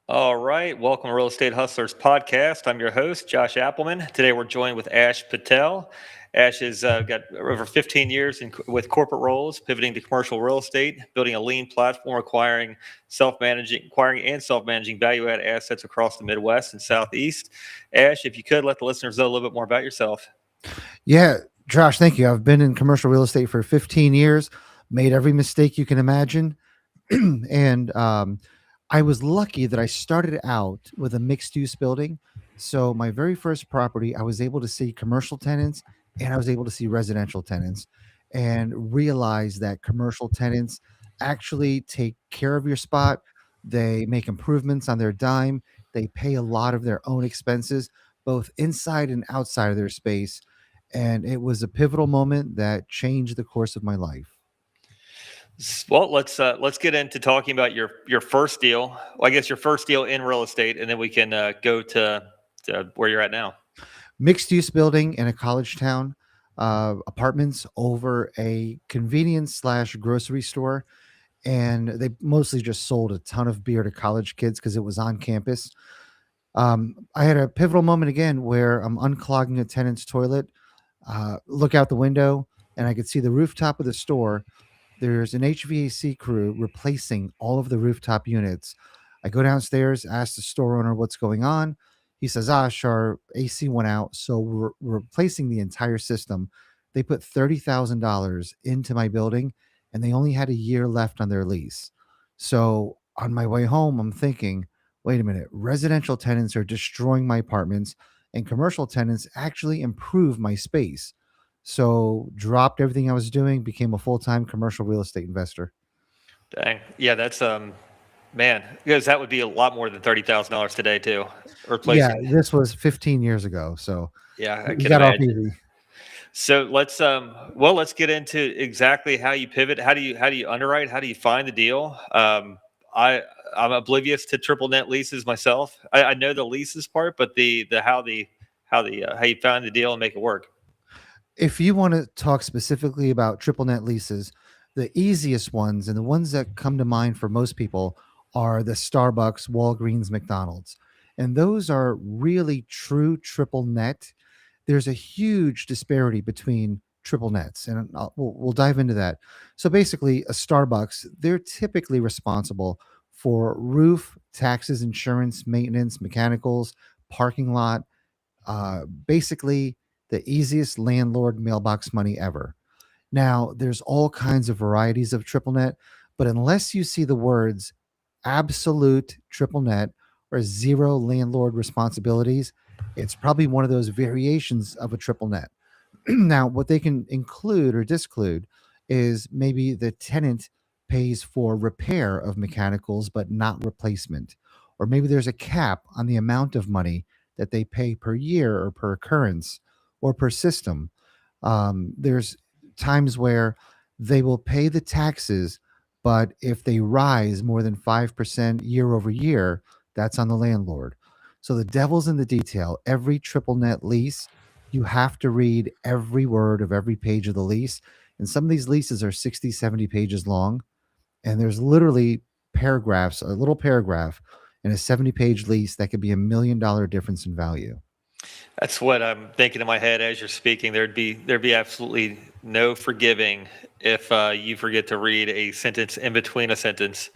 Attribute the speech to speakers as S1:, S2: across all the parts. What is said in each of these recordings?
S1: All right. Welcome to Real Estate Hustlers podcast. I'm your host, Josh Appleman. Today we're joined with Ash Patel. Ash has got over 15 years with corporate roles, pivoting to commercial real estate, building a lean platform, acquiring and self-managing value-add assets across the Midwest and Southeast. Ash, if you could let the listeners know a little bit more about yourself.
S2: Yeah, Josh, thank you. I've been in commercial real estate for 15 years, made every mistake you can imagine. and I was lucky that I started out with a mixed use building. So, my very first property, I was able to see commercial tenants and I was able to see residential tenants and realize that commercial tenants actually take care of your spot. They make improvements on their dime. They pay a lot of their own expenses, both inside and outside of their space, and it was a pivotal moment that changed the course of my life.
S1: Well, let's get into talking about your first deal. Well, I guess your first deal in real estate, and then we can go to where you're at now.
S2: Mixed use building in a college town, apartments over a convenience slash grocery store, and they mostly just sold a ton of beer to college kids because it was on campus. I had a pivotal moment again where I'm unclogging a tenant's toilet, look out the window, and I could see the rooftop of the store. There's an HVAC crew replacing all of the rooftop units. I go downstairs, ask the store owner what's going on. He says, our AC went out, so we're replacing the entire system. They put $30,000 into my building, and they only had a year left on their lease. So on my way home, I'm thinking, wait a minute, residential tenants are destroying my apartments, and commercial tenants actually improve my space. So dropped everything I was doing, became a full-time commercial real estate investor.
S1: Dang. Yeah, that's man, because that would be a lot more than $30,000 today too.
S2: Yeah,
S1: Replacing.
S2: this was 15 years ago, so
S1: Yeah, I
S2: we
S1: can
S2: got off
S1: imagine.
S2: easy.
S1: So let's get into exactly how you pivot. How do you underwrite? How do you find the deal? I I'm oblivious to triple net leases myself. I know the leases part, but how you find the deal and make it work.
S2: If you want to talk specifically about triple net leases, the easiest ones and the ones that come to mind for most people are the Starbucks, Walgreens, McDonald's. And those are really true triple net. There's a huge disparity between triple nets, and we'll dive into that. So basically, a Starbucks, they're typically responsible for roof, taxes, insurance, maintenance, mechanicals, parking lot, basically the easiest landlord mailbox money ever. Now, there's all kinds of varieties of triple net, but unless you see the words absolute triple net or zero landlord responsibilities, it's probably one of those variations of a triple net. Now, what they can include or disclude is maybe the tenant pays for repair of mechanicals but not replacement. Or maybe there's a cap on the amount of money that they pay per year or per occurrence or per system. There's times where they will pay the taxes, but if they rise more than 5% year over year, that's on the landlord. So the devil's in the detail. Every triple net lease, you have to read every word of every page of the lease. And some of these leases are 60, 70 pages long. And there's literally paragraphs, a little paragraph in a 70-page lease that could be $1 million difference in value.
S1: That's what I'm thinking in my head as you're speaking. There'd be absolutely no forgiving if you forget to read a sentence in between a sentence,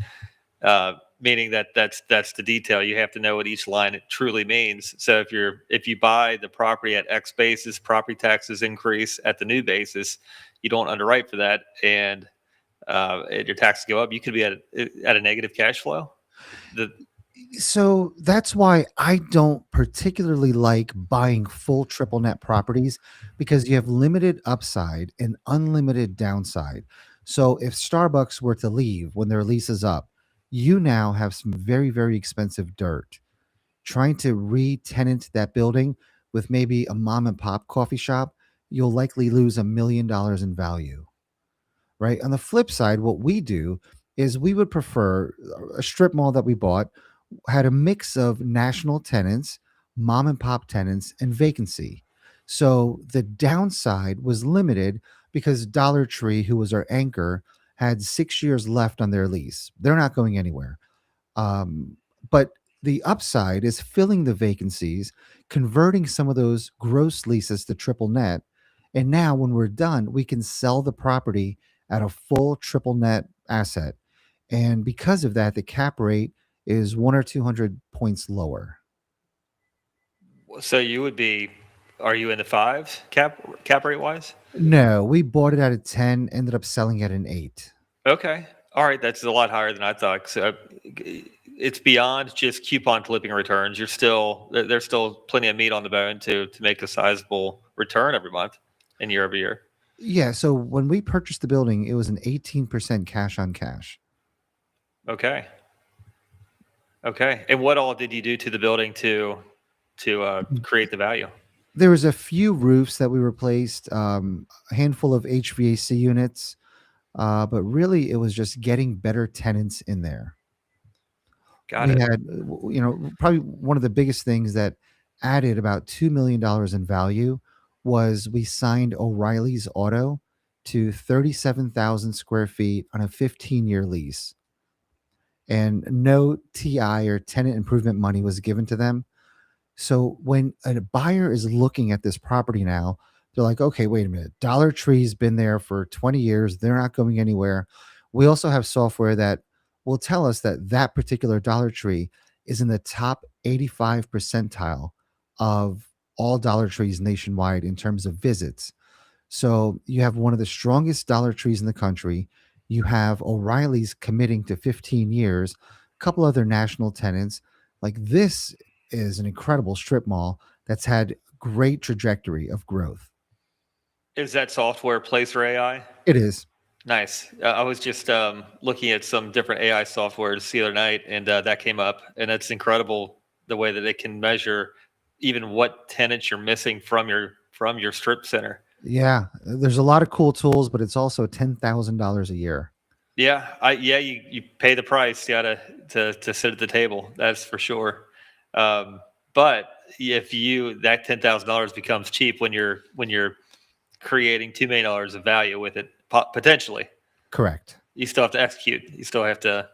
S1: meaning that's the detail. You have to know what each line truly means. So if you buy the property at X basis, property taxes increase at the new basis. You don't underwrite for that, and your taxes go up. You could be at a negative cash flow. The
S2: So that's why I don't particularly like buying full triple net properties because you have limited upside and unlimited downside. So if Starbucks were to leave when their lease is up, you now have some very, very expensive dirt. Trying to re-tenant that building with maybe a mom and pop coffee shop, you'll likely lose $1 million in value, right? On the flip side, what we do is we would prefer a strip mall that we bought had a mix of national tenants, mom and pop tenants, and vacancy. So the downside was limited because Dollar Tree, who was our anchor, had 6 years left on their lease. They're not going anywhere. Um, but The upside is filling the vacancies, converting some of those gross leases to triple net. And now, when we're done, we can sell the property at a full triple net asset. And because of that, the cap rate is 1 or 200 points lower.
S1: So you would be, are you in the fives cap rate wise?
S2: No, we bought it at a 10, ended up selling at an 8.
S1: Okay. All right. That's a lot higher than I thought. So it's beyond just coupon clipping returns. There's still plenty of meat on the bone to make a sizable return every month and year over year.
S2: Yeah, so when we purchased the building, it was an 18% cash on cash.
S1: Okay. Okay. And what all did you do to the building to create the value?
S2: There was a few roofs that we replaced, a handful of HVAC units, but really it was just getting better tenants in there.
S1: Got
S2: We
S1: it.
S2: had, probably one of the biggest things that added about $2 million in value was we signed O'Reilly's Auto to 37,000 square feet on a 15-year lease, and no TI or tenant improvement money was given to them. So when a buyer is looking at this property now, they're like, okay, wait a minute. Dollar Tree's been there for 20 years. They're not going anywhere. We also have software that will tell us that that particular Dollar Tree is in the top 85 percentile of all Dollar Trees nationwide in terms of visits. So you have one of the strongest Dollar Trees in the country. You have O'Reilly's committing to 15 years, a couple other national tenants. Like, this is an incredible strip mall that's had great trajectory of growth.
S1: Is that software Placer AI?
S2: It is.
S1: Nice. I was just looking at some different AI software the other night, and that came up, and it's incredible the way that it can measure even what tenants you're missing from your strip center.
S2: Yeah, there's a lot of cool tools, but it's also $10,000 a year.
S1: Yeah, you pay the price, you gotta to sit at the table. That's for sure. Um, but if you that $10,000 becomes cheap when you're creating $2 million of value with it potentially.
S2: Correct.
S1: You still have to execute. You still have to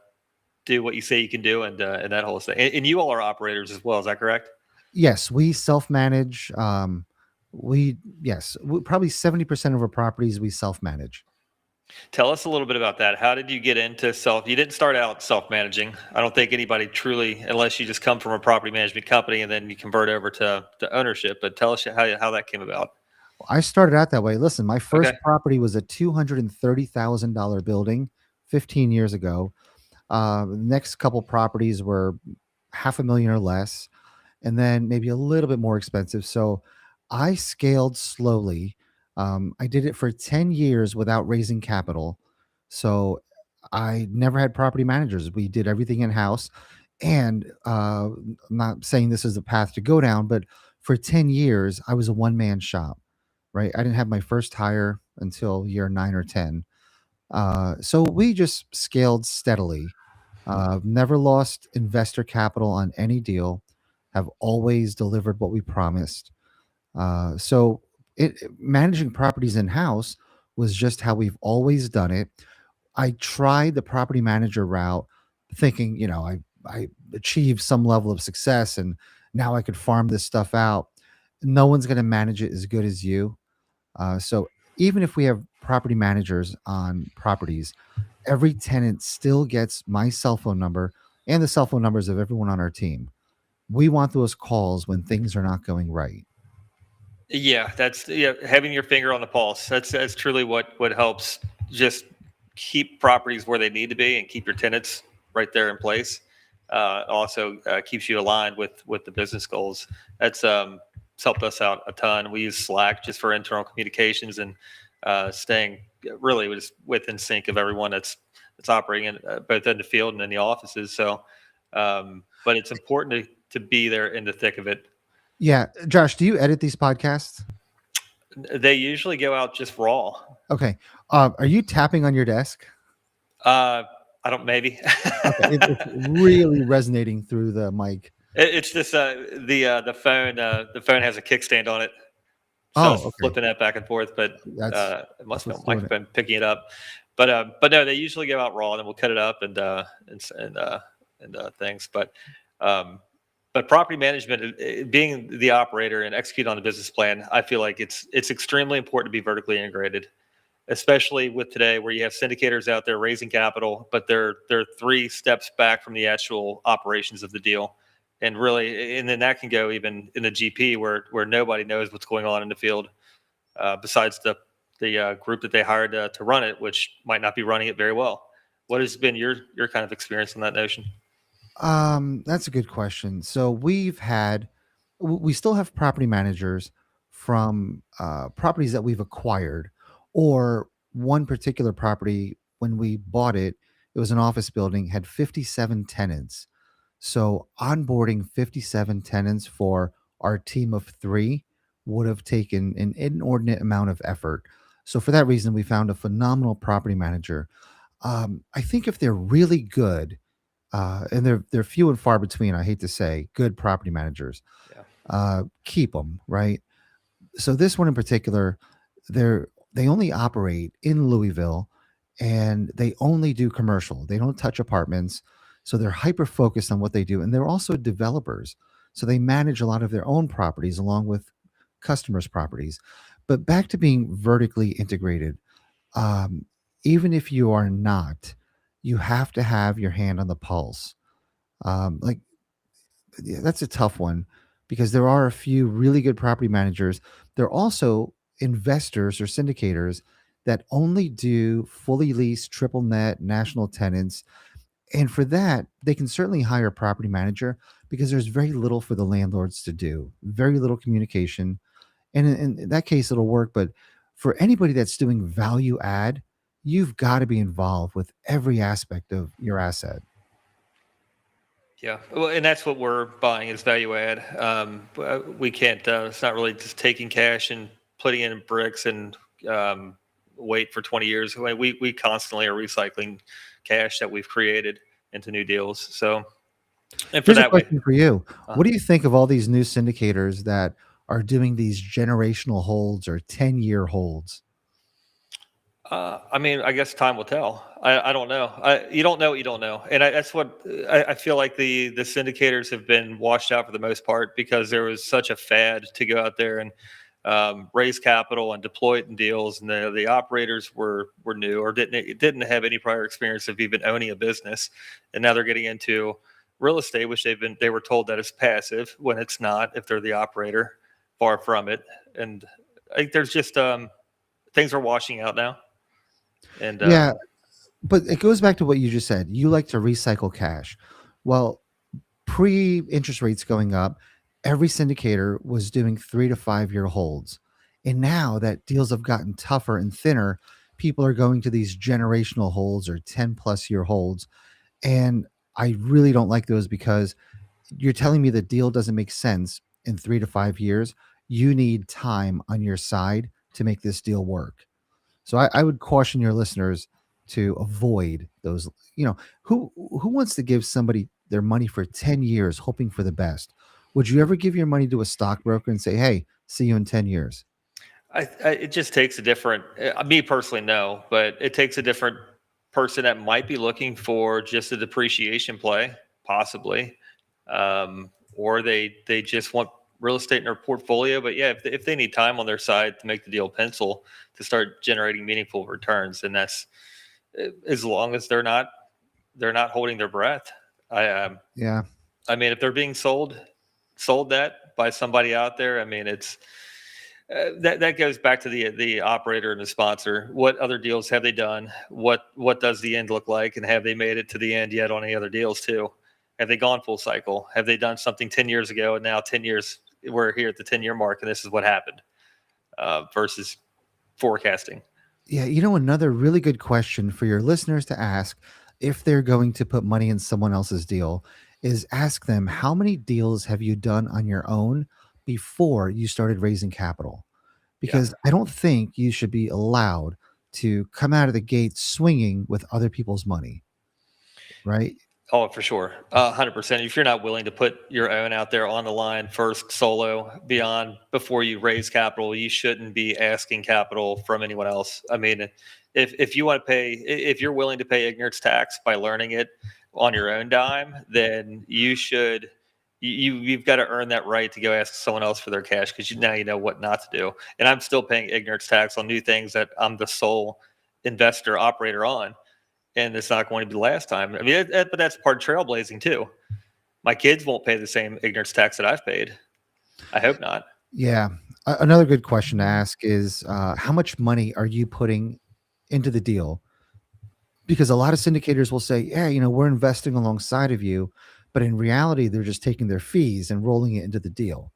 S1: do what you say you can do, and that whole thing. And you all are operators as well. Is that correct?
S2: Yes, we self-manage. Probably 70% of our properties we self-manage.
S1: Tell us a little bit about that. How did you get into self? You didn't start out self managing. I don't think anybody truly, unless you just come from a property management company and then you convert over to ownership. But tell us how that came about.
S2: I started out that way. Listen, my first
S1: Okay.
S2: property was a $230,000 building 15 years ago. The next couple properties were half a million or less, and then maybe a little bit more expensive. So I scaled slowly. I did it for 10 years without raising capital. So I never had property managers. We did everything in house. And I'm not saying this is the path to go down, but for 10 years, I was a one man shop, right? I didn't have my first hire until year 9 or 10. So we just scaled steadily. Never lost investor capital on any deal. Have always delivered what we promised. Managing properties in house was just how we've always done it. I tried the property manager route, thinking, I achieved some level of success, and now I could farm this stuff out. No one's going to manage it as good as you. So even if we have property managers on properties, every tenant still gets my cell phone number and the cell phone numbers of everyone on our team. We want those calls when things are not going right.
S1: Yeah, having your finger on the pulse. That's truly what helps just keep properties where they need to be and keep your tenants right there in place. Also keeps you aligned with the business goals. That's it's helped us out a ton. We use Slack just for internal communications and staying really within sync of everyone that's operating in, both in the field and in the offices. So, but it's important to be there in the thick of it.
S2: Yeah. Josh, do you edit these podcasts?
S1: They usually go out just raw.
S2: Okay. Are you tapping on your desk?
S1: I don't maybe.
S2: It's really resonating through the mic.
S1: It's just the phone. The phone has a kickstand on it, so I was
S2: Oh, okay.
S1: flipping that back and forth. But
S2: That's
S1: it must be
S2: what's
S1: a
S2: doing it.
S1: microphone picking it up. But no, they usually go out raw, and then we'll cut it up and things. But Um, but property management, being the operator and execute on the business plan, I feel like it's extremely important to be vertically integrated, especially with today where you have syndicators out there raising capital, but they're three steps back from the actual operations of the deal. And really, and then that can go even in the GP where nobody knows what's going on in the field, besides the group that they hired to run it, which might not be running it very well. What has been your kind of experience on that notion?
S2: That's a good question. So we still have property managers from properties that we've acquired, or one particular property when we bought it, it was an office building, had 57 tenants. So onboarding 57 tenants for our team of three would have taken an inordinate amount of effort. So for that reason, we found a phenomenal property manager. I think if they're really good, and they're few and far between. I hate to say, good property managers.
S1: Yeah.
S2: Keep them right. So this one in particular, they only operate in Louisville, and they only do commercial. They don't touch apartments, so they're hyper focused on what they do, and they're also developers. So they manage a lot of their own properties along with customers' properties. But back to being vertically integrated, um, even if you are not, you have to have your hand on the pulse. Like, yeah, that's a tough one because there are a few really good property managers. There are also investors or syndicators that only do fully leased triple net national tenants. And for that, they can certainly hire a property manager because there's very little for the landlords to do, very little communication. And in that case, it'll work. But for anybody that's doing value add, you've got to be involved with every aspect of your asset.
S1: Yeah, well, and that's what we're buying is value add. We can't. It's not really just taking cash and putting it in bricks and um, wait for 20 years. We constantly are recycling cash that we've created into new deals. So, and for
S2: Here's a
S1: that,
S2: question for you.
S1: uh,
S2: What do you think of all these new syndicators that are doing these generational holds or 10-year holds?
S1: I mean, I guess time will tell. I don't know. You don't know what you don't know, and that's what I feel like the syndicators have been washed out for the most part because there was such a fad to go out there and raise capital and deploy it in deals, and the operators were new or didn't have any prior experience of even owning a business, and now they're getting into real estate, which they were told that it's passive when it's not if they're the operator. Far from it, and I think there's just things are washing out now. And
S2: Yeah, but it goes back to what you just said. You like to recycle cash. Well, pre interest rates going up, every syndicator was doing 3 to 5 year holds. And now that deals have gotten tougher and thinner, people are going to these generational holds or 10+ year holds. And I really don't like those because you're telling me the deal doesn't make sense in 3 to 5 years. You need time on your side to make this deal work. So I would caution your listeners to avoid those. Who wants to give somebody their money for 10 years hoping for the best? Would you ever give your money to a stockbroker and say, "Hey, see you in 10 years"?
S1: it just takes a different, me personally, no, but it takes a different person that might be looking for just a depreciation play, possibly, or they just want real estate in their portfolio. But yeah, if they need time on their side to make the deal pencil to start generating meaningful returns, and that's as long as they're not holding their breath. I um,
S2: Yeah.
S1: I mean, if they're being sold that by somebody out there, I mean, it's that goes back to the operator and the sponsor. What other deals have they done? What does the end look like, and have they made it to the end yet on any other deals too? Have they gone full cycle? Have they done something 10 years ago, and now 10 years we're here at the 10-year mark, and this is what happened, versus forecasting.
S2: Yeah, another really good question for your listeners to ask if they're going to put money in someone else's deal is ask them, how many deals have you done on your own before you started raising capital?
S1: Yeah.
S2: Because I don't think you should be allowed to come out of the gate swinging with other people's money, right?
S1: Oh, for sure. 100%. If you're not willing to put your own out there on the line first, solo, beyond before you raise capital, you shouldn't be asking capital from anyone else. I mean, if you want to pay, if you're willing to pay ignorance tax by learning it on your own dime, then you should. You've got to earn that right to go ask someone else for their cash because now you know what not to do. And I'm still paying ignorance tax on new things that I'm the sole investor operator on, and it's not going to be the last time. I mean, but that's part of trailblazing too. My kids won't pay the same ignorance tax that I've paid. I hope not.
S2: Yeah. Another good question to ask is how much money are you putting into the deal? Because a lot of syndicators will say, yeah, we're investing alongside of you. But in reality, they're just taking their fees and rolling it into the deal.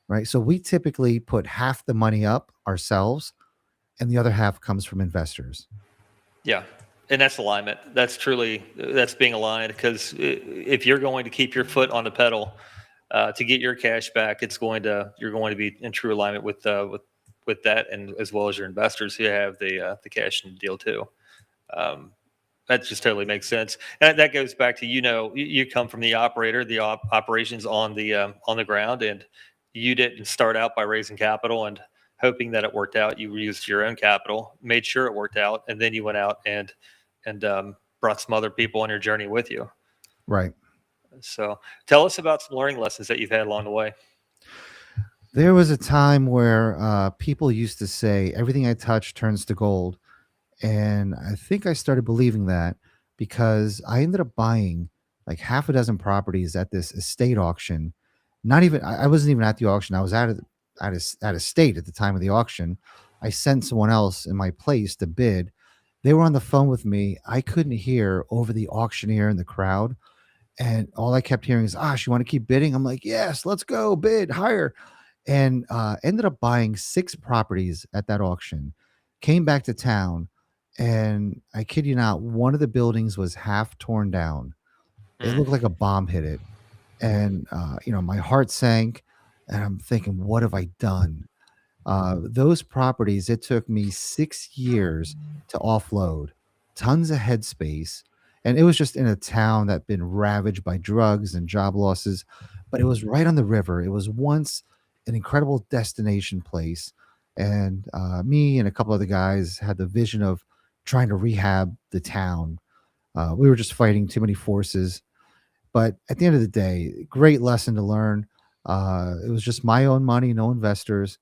S2: Right. So we typically put half the money up ourselves and the other half comes from investors.
S1: Yeah, and that's alignment. That's being aligned because if you're going to keep your foot on the pedal to get your cash back, you're going to be in true alignment with that, and as well as your investors who have the cash in the deal too. Um, that just totally makes sense. And that goes back to you come from the operator, the operations on the ground, and you didn't start out by raising capital and hoping that it worked out. You used your own capital, made sure it worked out, and then you went out and brought some other people on your journey with you.
S2: Right.
S1: So tell us about some learning lessons that you've had along the way.
S2: There was a time where people used to say, everything I touch turns to gold. And I think I started believing that because I ended up buying like half a dozen properties at this estate auction. Not even, I wasn't even at the auction. I was at a state at the time of the auction. I sent someone else in my place to bid. They were on the phone with me. I couldn't hear over the auctioneer in the crowd. And all I kept hearing is, you want to keep bidding? I'm like, yes, let's go bid higher. And ended up buying 6 properties at that auction. Came back to town, and I kid you not, one of the buildings was half torn down. It
S1: Mm.
S2: looked like a bomb hit it, and my heart sank, and I'm thinking, what have I done? Those properties, it took me 6 years to offload, tons of headspace. And it was just in a town that been ravaged by drugs and job losses, but it was right on the river. It was once an incredible destination place. And me and a couple other guys had the vision of trying to rehab the town. We were just fighting too many forces. But at the end of the day, great lesson to learn. It was just my own money, no investors,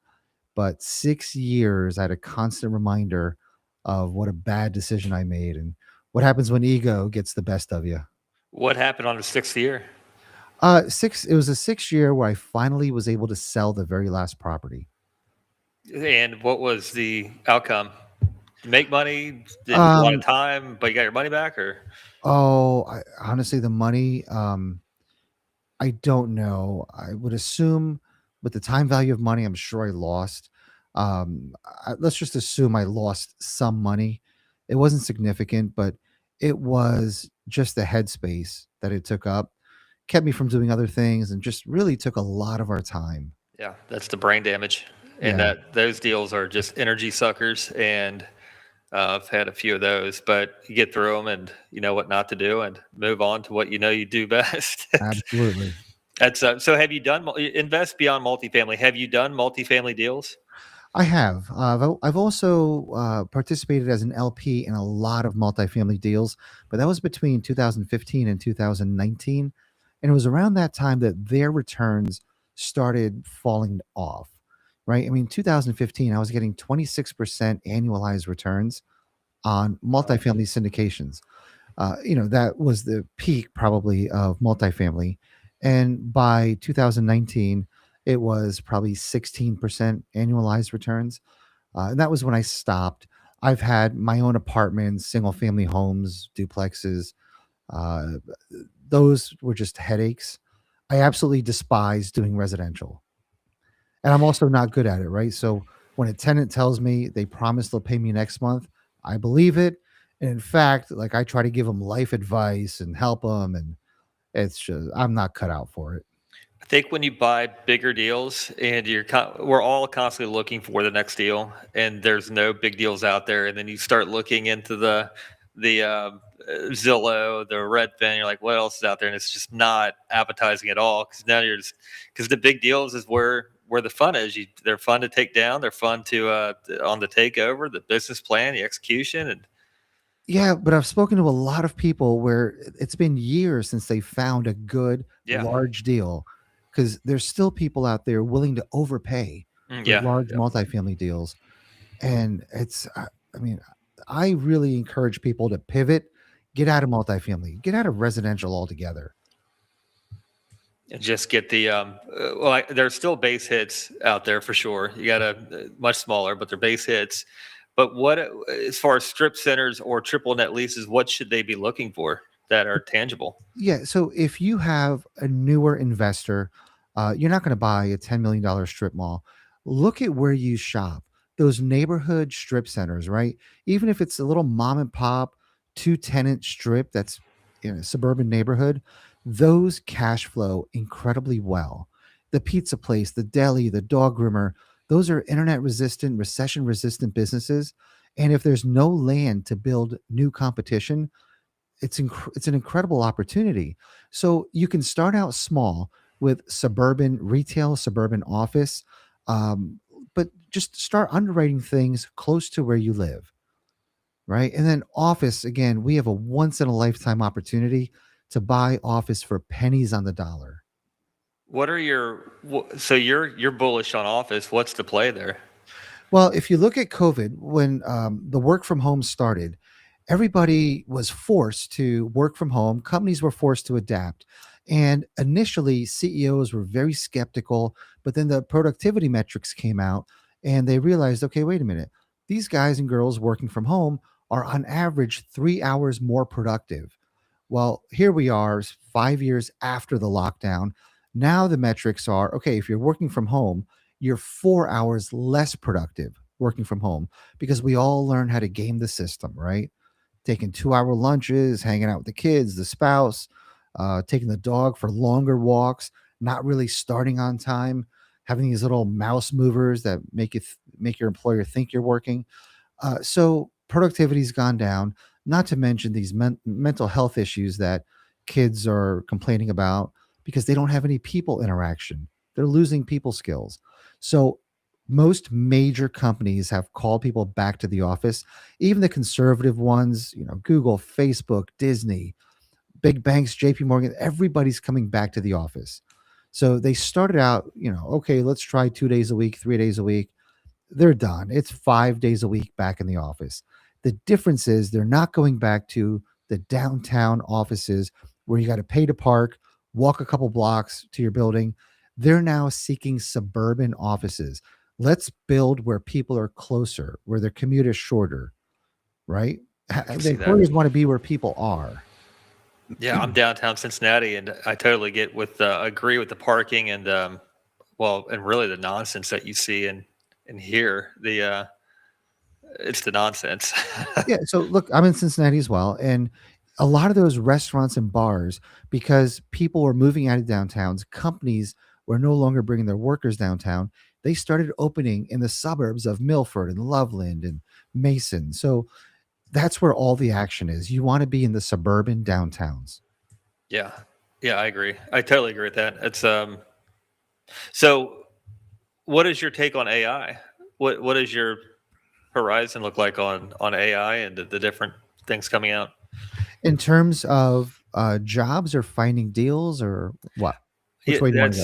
S2: but 6 years, I had a constant reminder of what a bad decision I made and what happens when ego gets the best of you.
S1: What happened on the sixth year?
S2: It was a 6 year where I finally was able to sell the very last property.
S1: And what was the outcome? Make money? Did a lot of
S2: Um,
S1: time, but you got your money back, or
S2: honestly, the money, I don't know. I would assume with the time value of money, I'm sure I lost. Let's just assume I lost some money. It wasn't significant, but it was just the headspace that it took up, kept me from doing other things, and just really took a lot of our time.
S1: yeah, that's the brain damage, and
S2: Yeah,
S1: that those deals are just energy suckers. And I've had a few of those, but you get through them, and you know what not to do, and move on to what you know you do best.
S2: absolutely.
S1: That's so. Have you done invest beyond multifamily? Have you done multifamily deals?
S2: I have. I've also participated as an LP in a lot of multifamily deals, but that was between 2015 and 2019. And it was around that time that their returns started falling off, right? I mean, 2015, I was getting 26% annualized returns on
S1: Wow.
S2: multifamily syndications. That was the peak probably of multifamily. And by 2019, it was probably 16% annualized returns. And that was when I stopped. I've had my own apartments, single family homes, duplexes. Uh, those were just headaches. I absolutely despise doing residential. And I'm also not good at it, right? So when a tenant tells me they promise they'll pay me next month, I believe it. And in fact, like I try to give them life advice and help them. And it's just, I'm not cut out for it.
S1: I think when you buy bigger deals, and we're all constantly looking for the next deal, and there's no big deals out there, and then you start looking into the Zillow, the Redfin. You're like, what else is out there? And it's just not appetizing at all because now you're just because the big deals is where the fun is. They're fun to take down. They're fun to on the takeover, the business plan, the execution, and
S2: Yeah, but I've spoken to a lot of people where it's been years since they found a good
S1: yeah,
S2: large deal because there's still people out there willing to overpay for
S1: yeah,
S2: large
S1: yeah.
S2: multifamily deals. And I mean, I really encourage people to pivot, get out of multifamily, get out of residential altogether.
S1: And just get the there's still base hits out there for sure. You got a much smaller, but they're base hits. But what as far as strip centers or triple net leases, what should they be looking for that are tangible?
S2: Yeah. So if you have a newer investor, you're not going to buy a $10 million strip mall. Look at where you shop. Those neighborhood strip centers, right? Even if it's a little mom and pop, two tenant strip that's in a suburban neighborhood, those cash flow incredibly well. The pizza place, the deli, the dog groomer, those are internet resistant, recession resistant businesses. And if there's no land to build new competition, it's an incredible opportunity. So you can start out small with suburban retail, suburban office, um, but just start underwriting things close to where you live, right? And then office again, we have a once in a lifetime opportunity to buy office for pennies on the dollar.
S1: What are your so you're bullish on office? What's the play there?
S2: Well, if you look at COVID, when the work from home started, everybody was forced to work from home. Companies were forced to adapt. And initially, CEOs were very skeptical, but then the productivity metrics came out and they realized okay, wait a minute. These guys and girls working from home are on average 3 hours more productive. Well, here we are 5 years after the lockdown. Now the metrics are okay, if you're working from home, you're 4 hours less productive working from home because we all learn how to game the system, right? Taking 2 hour lunches, hanging out with the kids, the spouse, taking the dog for longer walks, not really starting on time, having these little mouse movers that make your employer think you're working. So productivity's gone down, not to mention these mental health issues that kids are complaining about because they don't have any people interaction. They're losing people skills. So most major companies have called people back to the office, even the conservative ones, Google, Facebook, Disney, big banks, JP Morgan, everybody's coming back to the office. So they started out, okay, let's try 2 days a week, 3 days a week. They're done. It's 5 days a week back in the office. The difference is they're not going back to the downtown offices where you got to pay to park, walk a couple blocks to your building. They're now seeking suburban offices. Let's build where people are closer, where their commute is shorter, right?
S1: I can
S2: The
S1: see that.
S2: employers want to be where people are.
S1: Yeah, I'm downtown Cincinnati, and I totally get with agree with the parking and and really the nonsense that you see and hear. The it's the nonsense.
S2: Yeah, so look, I'm in Cincinnati as well, and a lot of those restaurants and bars, because people were moving out of downtowns, companies were no longer bringing their workers downtown. They started opening in the suburbs of Milford and Loveland and Mason. So that's where all the action is. You want to be in the suburban downtowns.
S1: Yeah, yeah, I agree. I totally agree with that. It's so. What is your take on AI? What does your horizon look like on AI and the different things coming out?
S2: In terms of jobs or finding deals or what?
S1: Yeah,
S2: Which way do you want to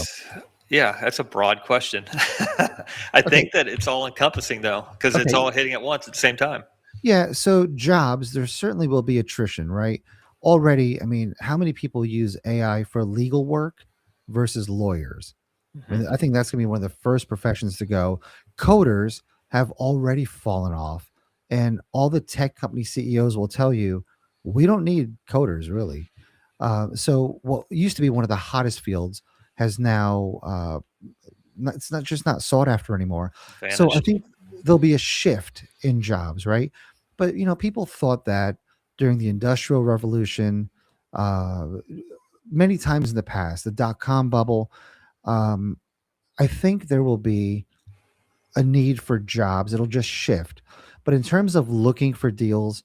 S2: go?
S1: that's a broad question. I
S2: Okay,
S1: think that it's all encompassing though, because it's
S2: okay.
S1: all hitting at once at the same time.
S2: Yeah, so jobs, there certainly will be attrition, right? Already, I mean, how many people use AI for legal work versus lawyers? I
S1: Mhm.
S2: mean, I think that's going to be one of the first professions to go. Coders have already fallen off, and all the tech company CEOs will tell you we don't need coders really. So, what used to be one of the hottest fields has now it's not just not sought after anymore. So, I
S1: Vanished.
S2: think there'll be a shift in jobs, right? But people thought that during the Industrial Revolution, uh, many times in the past, the dot com bubble. Um, I think there will be a need for jobs. It'll just shift. But in terms of looking for deals,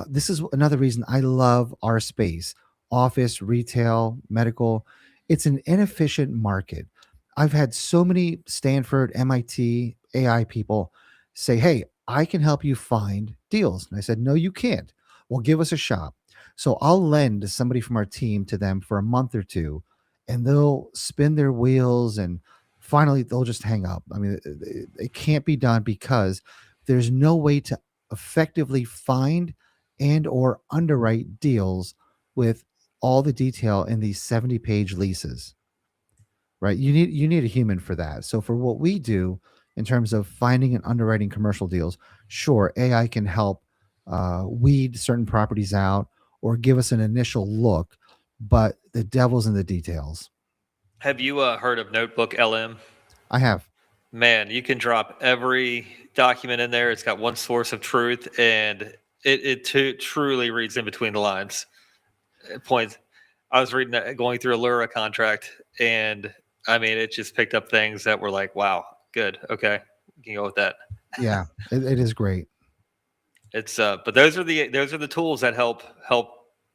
S2: This is another reason I love our space: office, retail, medical. It's an inefficient market. I've had so many Stanford, MIT, AI people say, "Hey, I can help you find deals." And I said, "No, you can't." Well, give us a shot. So I'll lend somebody from our team to them for a month or two, and they'll spin their wheels, and finally they'll just hang up. I mean, it can't be done because there's no way to effectively find and or underwrite deals with all the detail in these 70-page leases, right? You need a human for that. So for what we do in terms of finding and underwriting commercial deals, sure, AI can help weed certain properties out or give us an initial look, but the devil's in the details.
S1: Have you heard of Notebook LM?
S2: I have.
S1: Man, you can drop every document in there. It's got one source of truth, and truly reads in between the lines. Points. I was reading, going through a Lura contract, and I mean, it just picked up things that were like, "Wow, good, okay, we can go with that."
S2: Yeah, it is great.
S1: It's but those are the tools that help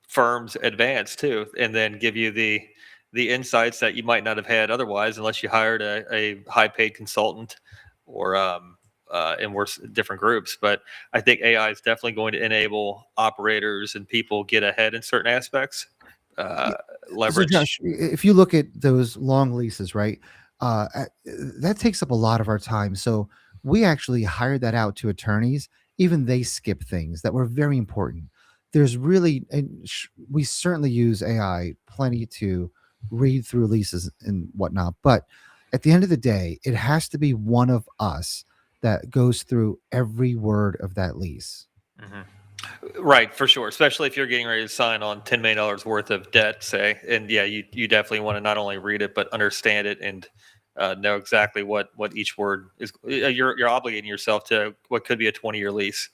S1: firms advance too, and then give you the insights that you might not have had otherwise, unless you hired a high paid consultant or and work different groups. But I think AI is definitely going to enable operators and people get ahead in certain aspects. Uh,
S2: So
S1: Leverage.
S2: Josh, if you look at those long leases, right, that takes up a lot of our time. So we actually hired that out to attorneys. Even they skip things that were very important. There's really, and we certainly use AI plenty to read through leases and whatnot. But at the end of the day, it has to be one of us that goes through every word of that lease.
S1: Mhm. Right, for sure. Especially if you're getting ready to sign on $10 million worth of debt, say, and yeah, you definitely want to not only read it but understand it and know exactly what each word is. You're obligating yourself to what could be a 20-year lease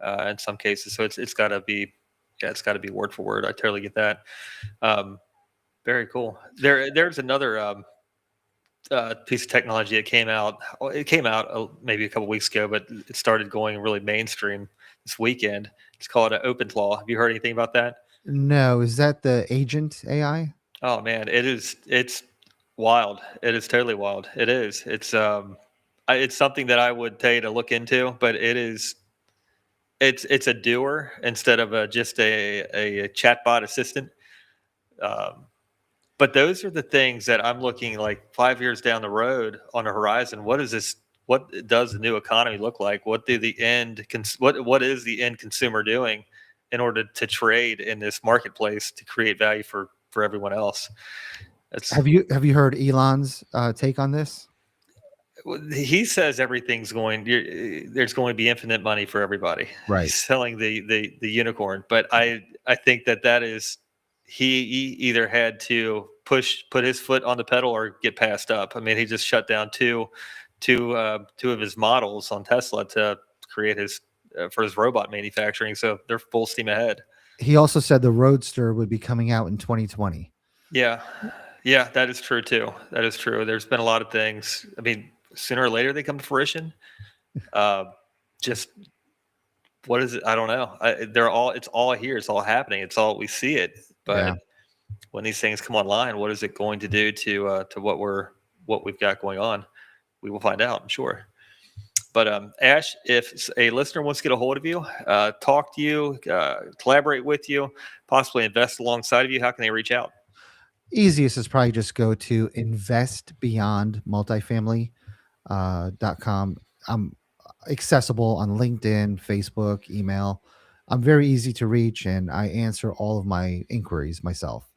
S1: in some cases. So it's got to be, yeah, it's got to be word for word. I totally get that. Um, Very cool. There's another piece of technology that came out. Well, it came out maybe a couple weeks ago, but it started going really mainstream this weekend. It's called OpenClaw. Have you heard anything about that?
S2: No, is that the agent AI?
S1: Oh man, it is. It's wild. It is totally wild. It is. It's something that I would tell you to look into, but it is. It's a doer instead of just a chatbot assistant. Um, But those are the things that I'm looking like 5 years down the road on the horizon. What is this? What does the new economy look like? What is the end consumer doing in order to trade in this marketplace to create value for everyone else? That's
S2: Have you heard Elon's take on this?
S1: He says there's going to be infinite money for everybody.
S2: Right.
S1: He's selling the unicorn, but I think that is he either had to put his foot on the pedal or get passed up. I mean, he just shut down two of his models on Tesla to create his for his robot manufacturing. So they're full steam ahead.
S2: He also said the Roadster would be coming out in 2020.
S1: Yeah, yeah, that is true too. That is true. There's been a lot of things. I mean, sooner or later they come to fruition. Uh, just what is it? I don't know. They're all. It's all here. It's all happening. It's all we see it.
S2: Yeah.
S1: But when these things come online, what is it going to do to what we've got going on? We will find out. I'm sure. But Ash, if a listener wants to get a hold of you, talk to you, collaborate with you, possibly invest alongside of you, how can they reach out?
S2: Easiest is probably just go to investbeyondmultifamily .com. I'm accessible on LinkedIn, Facebook, email. I'm very easy to reach and I answer all of my inquiries myself.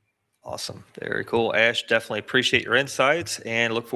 S1: Awesome. Very cool. Ash, definitely appreciate your insights and look forward